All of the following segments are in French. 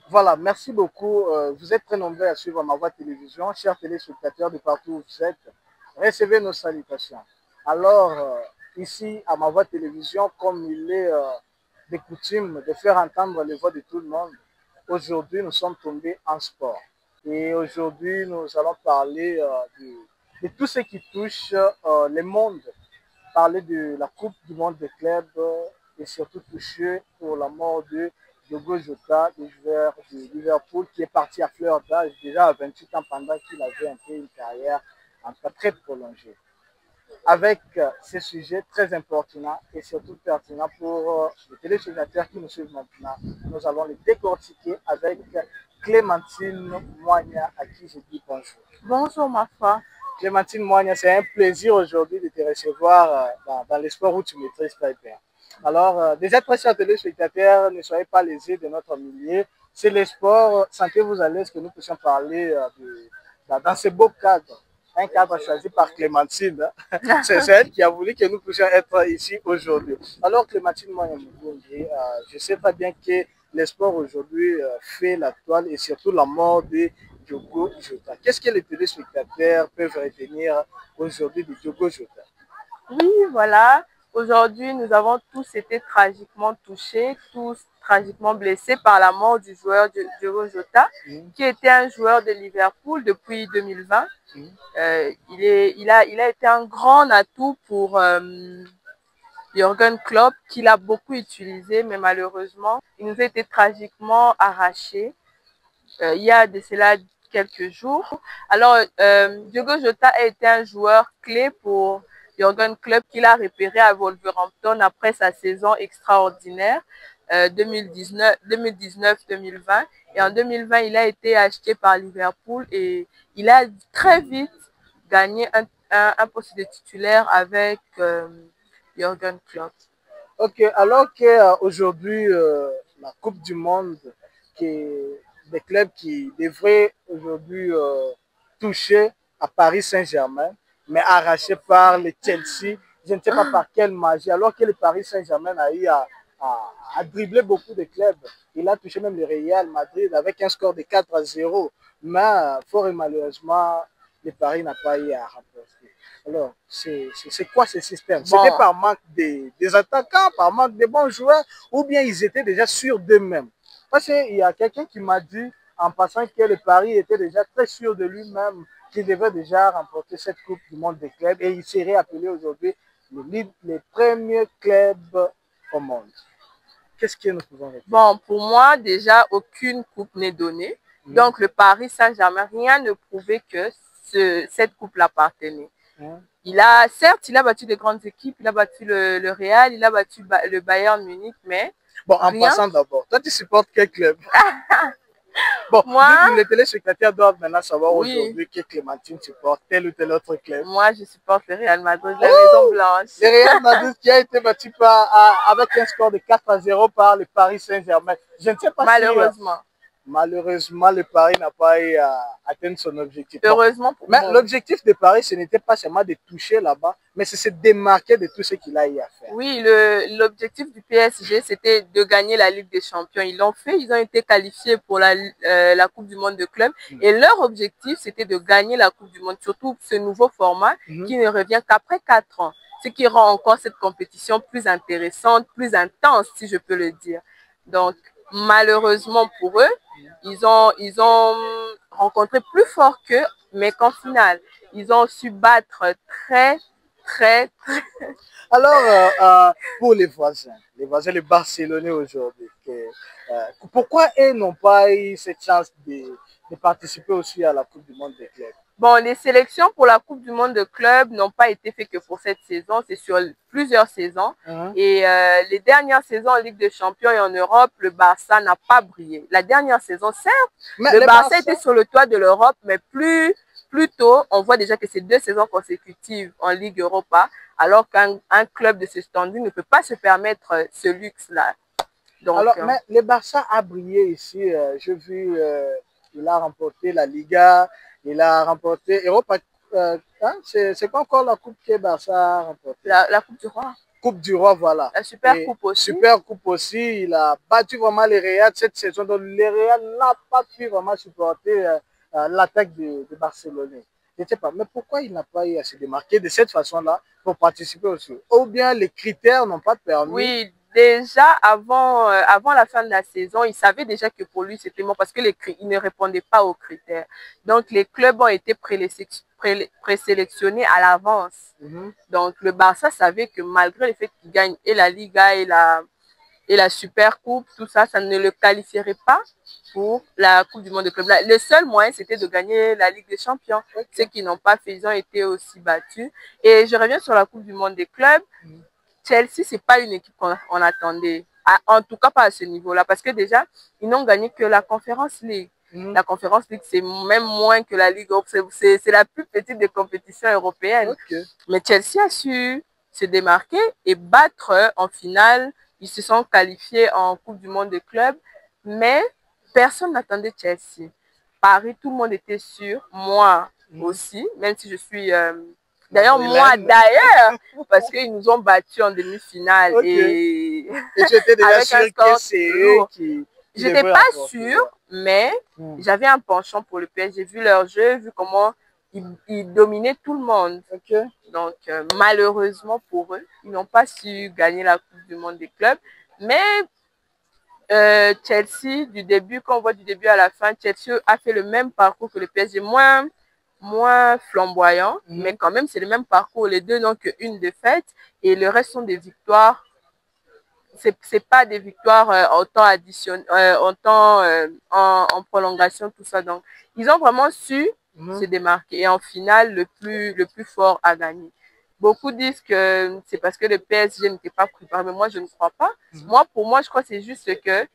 Voilà, merci beaucoup. Vous êtes très nombreux à suivre ma voix télévision. Chers téléspectateurs de partout où vous êtes, recevez nos salutations. Alors, ici, à ma voix télévision, comme il est de coutume de faire entendre les voix de tout le monde, aujourd'hui, nous sommes tombés en sport. Et aujourd'hui, nous allons parler de tout ce qui touche le monde, parler de la Coupe du monde des clubs et surtout toucher pour la mort de Diogo Jota, le joueur de Liverpool qui est parti à fleur d'âge déjà à 28 ans pendant qu'il avait un peu une carrière en fait très prolongée. Avec ces sujets très importants et surtout pertinents pour les téléspectateurs qui nous suivent maintenant, nous allons les décortiquer avec Clémentine Moigna à qui je dis bonjour. Bonjour ma foi. Clémentine Moigna, c'est un plaisir aujourd'hui de te recevoir dans les sports où tu maîtrises très bien. Alors, déjà, très chers téléspectateurs, ne soyez pas lésés de notre milieu. C'est les sports. Sentez-vous à l'aise que nous puissions parler dans ce beau cadre. Un cadre choisi par Clémentine. C'est elle qui a voulu que nous puissions être ici aujourd'hui. Alors, Clémentine Moigna, je sais très bien que les sports aujourd'hui fait la toile et surtout la mort de Diogo Jota. Qu'est-ce que les téléspectateurs peuvent retenir aujourd'hui de Diogo Jota? Oui, voilà. Aujourd'hui, nous avons tous été tragiquement touchés, tous tragiquement blessés par la mort du joueur Diogo Jota, qui était un joueur de Liverpool depuis 2020. Il a été un grand atout pour Jürgen Klopp, qu'il a beaucoup utilisé, mais malheureusement, il nous a été tragiquement arraché il y a de cela quelques jours. Alors, Diogo Jota a été un joueur clé pour Jürgen Klopp qu'il a repéré à Wolverhampton après sa saison extraordinaire 2019-2020. Et en 2020, il a été acheté par Liverpool et il a très vite gagné un poste de titulaire avec Jürgen Klopp. Ok, alors qu'aujourd'hui, la Coupe du Monde, qui est des clubs qui devraient aujourd'hui toucher à Paris Saint-Germain, mais arraché par le Chelsea, je ne sais pas par quelle magie, alors que le Paris Saint-Germain a eu à dribbler beaucoup de clubs. Il a touché même le Real Madrid avec un score de 4-0, mais fort et malheureusement, le Paris n'a pas eu à remporter. Alors, c'est quoi ce système? Bon. C'était par manque des attaquants, par manque de bons joueurs, ou bien ils étaient déjà sûrs d'eux-mêmes? Parce qu'il y a quelqu'un qui m'a dit en passant que le Paris était déjà très sûr de lui-même, qu'il devait déjà remporter cette Coupe du monde des clubs et il serait appelé aujourd'hui les premiers clubs au monde. Qu'est-ce que nous pouvons répondre? Bon, pour moi, déjà, aucune coupe n'est donnée. Donc, le Paris Saint-Germain, rien ne prouvait que cette coupe l'appartenait. Certes, il a battu des grandes équipes, il a battu le Real, il a battu le Bayern Munich, mais. Bon, en passant d'abord, toi, tu supportes quel club? Bon, moi, les téléspectateurs doivent maintenant savoir aujourd'hui que Clémentine supporte tel ou tel autre club. Moi, je supporte le Real Madrid, la Maison Blanche. Le Real Madrid qui a été battu avec un score de 4-0 par le Paris Saint-Germain. Je ne sais pas malheureusement. Malheureusement, le Paris n'a pas eu à atteindre son objectif. Heureusement pour moi. Mais l'objectif de Paris, ce n'était pas seulement de toucher là-bas, mais c'est se démarquer de tout ce qu'il a eu à faire. Oui, l'objectif du PSG, c'était de gagner la Ligue des Champions. Ils l'ont fait, ils ont été qualifiés pour la Coupe du Monde de club. Et leur objectif, c'était de gagner la Coupe du Monde, surtout ce nouveau format qui ne revient qu'après 4 ans. Ce qui rend encore cette compétition plus intéressante, plus intense, si je peux le dire. Donc, malheureusement pour eux, ils ont rencontré plus fort qu'eux, mais qu'en finale, ils ont su battre très. Alors, pour les voisins, les Barcelonais aujourd'hui, pourquoi ils n'ont pas eu cette chance de participer aussi à la Coupe du monde des clubs? Bon, les sélections pour la Coupe du monde de clubs n'ont pas été faites que pour cette saison, c'est sur plusieurs saisons. Et les dernières saisons en Ligue des Champions et en Europe, le Barça n'a pas brillé. La dernière saison, certes, le Barça était sur le toit de l'Europe, mais plus tôt, on voit déjà que c'est 2 saisons consécutives en Ligue Europa, alors qu'un club de ce standing ne peut pas se permettre ce luxe-là. Alors, mais le Barça a brillé ici. J'ai vu, il a remporté la Liga, il a remporté Europa. C'est pas encore la coupe que Barça a remportée. La Coupe du Roi. Coupe du Roi, voilà. La Super Coupe aussi. Super Coupe aussi. Il a battu vraiment les Real cette saison. Donc, les Real n'a pas pu vraiment supporter l'attaque de Barcelone. Je ne sais pas, mais pourquoi il n'a pas eu à se démarquer de cette façon-là pour participer aussi? Ou bien les critères n'ont pas permis? Oui, déjà avant la fin de la saison, il savait déjà que pour lui c'était mort parce que il ne répondait pas aux critères. Donc les clubs ont été présélectionnés à l'avance. Donc le Barça savait que malgré le fait qu'il gagne et la Liga et la Super Coupe, tout ça, ça ne le qualifierait pas pour la Coupe du Monde de club. Le seul moyen, c'était de gagner la Ligue des Champions. Ceux qui n'ont pas fait, ils ont été aussi battus. Et je reviens sur la Coupe du Monde des clubs. Chelsea, c'est pas une équipe qu'on attendait. En tout cas, pas à ce niveau-là. Parce que déjà, ils n'ont gagné que la Conference League. La Conference League, c'est même moins que la Ligue. C'est la plus petite des compétitions européennes. Mais Chelsea a su se démarquer et battre en finale. Ils se sont qualifiés en Coupe du Monde des clubs. Mais personne n'attendait Chelsea. Paris, tout le monde était sûr. Moi aussi, même si je suis... D'ailleurs, parce qu'ils nous ont battus en demi-finale. Et tu étais déjà sûr que c'est eux qui... Je n'étais pas sûre, mais j'avais un penchant pour le PSG. J'ai vu leur jeu, vu comment ils dominaient tout le monde. Donc, malheureusement pour eux, ils n'ont pas su gagner la Coupe du Monde des clubs. Mais Chelsea, du début, quand on voit du début à la fin, Chelsea a fait le même parcours que le PSG, moins flamboyant, mais quand même, c'est le même parcours. Les deux n'ont qu'une défaite et le reste sont des victoires. C'est pas des victoires en temps additionnel, en prolongation, tout ça. Donc, ils ont vraiment su se démarquer. Et en finale, le plus fort a gagné. Beaucoup disent que c'est parce que le PSG n'était pas préparé, mais moi, je ne crois pas. Pour moi, je crois que c'est juste que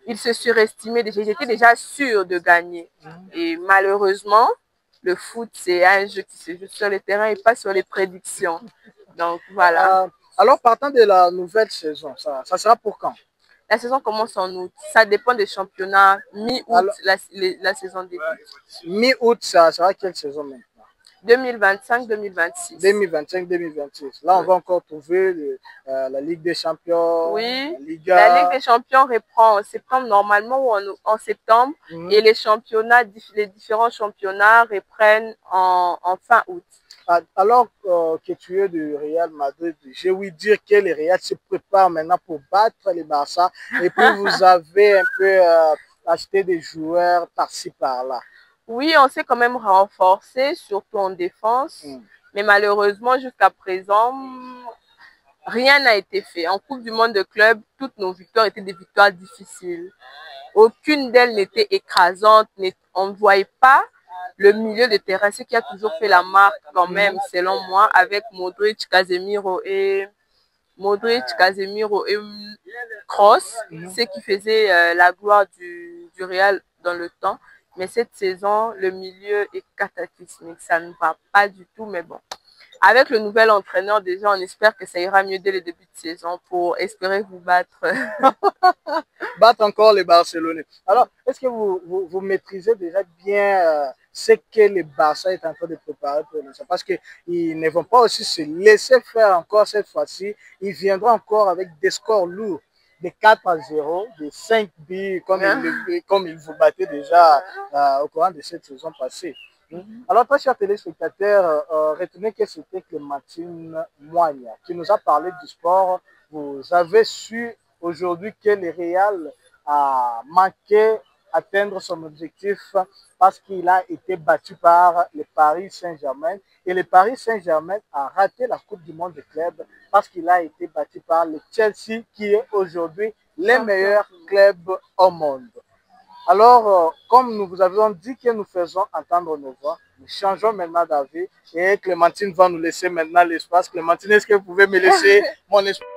ils se surestimaient déjà. Ils étaient déjà sûrs de gagner. Et malheureusement, le foot, c'est un jeu qui se joue sur le terrain et pas sur les prédictions. Donc, voilà. Alors, partant de la nouvelle saison, ça sera pour quand? La saison commence en août. Ça dépend des championnats. Mi-août, la saison débute. Mi-août, ça sera quelle saison maintenant? 2025-2026. 2025-2026. Là, on va encore trouver la Ligue des Champions. Oui, la Liga. La Ligue des Champions reprend en septembre normalement ou en septembre. Et les différents championnats reprennent en fin août. Alors que tu es du Real Madrid, j'ai ouï dire que les Real se préparent maintenant pour battre les Barça. Et puis, vous avez un peu acheté des joueurs par-ci, par-là. Oui, on s'est quand même renforcé, surtout en défense. Mais malheureusement, jusqu'à présent, rien n'a été fait. En Coupe du Monde de club, toutes nos victoires étaient des victoires difficiles. Aucune d'elles n'était écrasante. On ne voyait pas le milieu de terrain, ce qui a toujours fait la marque quand même, selon moi, avec Modric, Casemiro et Kroos, ce qui faisait la gloire du Real dans le temps. Mais cette saison, le milieu est cataclysmique. Ça ne va pas du tout, mais bon. Avec le nouvel entraîneur, déjà, on espère que ça ira mieux dès le début de saison pour espérer vous battre. Battre encore les Barcelonais. Alors, est-ce que vous maîtrisez déjà bien ce que le Barça est en train de préparer pour nous? Parce qu'ils ne vont pas aussi se laisser faire encore cette fois-ci. Ils viendront encore avec des scores lourds. De 4-0, de 5 buts, comme ils vous battaient déjà au courant de cette saison passée. Alors, toi, chers téléspectateurs, retenez que c'était Clémentine Moigna qui nous a parlé du sport. Vous avez su aujourd'hui que le Real a manqué atteindre son objectif parce qu'il a été battu par le Paris Saint-Germain. Et le Paris Saint-Germain a raté la Coupe du Monde de club parce qu'il a été battu par le Chelsea, qui est aujourd'hui le meilleur club au monde. Alors, comme nous vous avions dit que nous faisons entendre nos voix, nous changeons maintenant d'avis et Clémentine va nous laisser maintenant l'espace. Clémentine, est-ce que vous pouvez me laisser mon espace?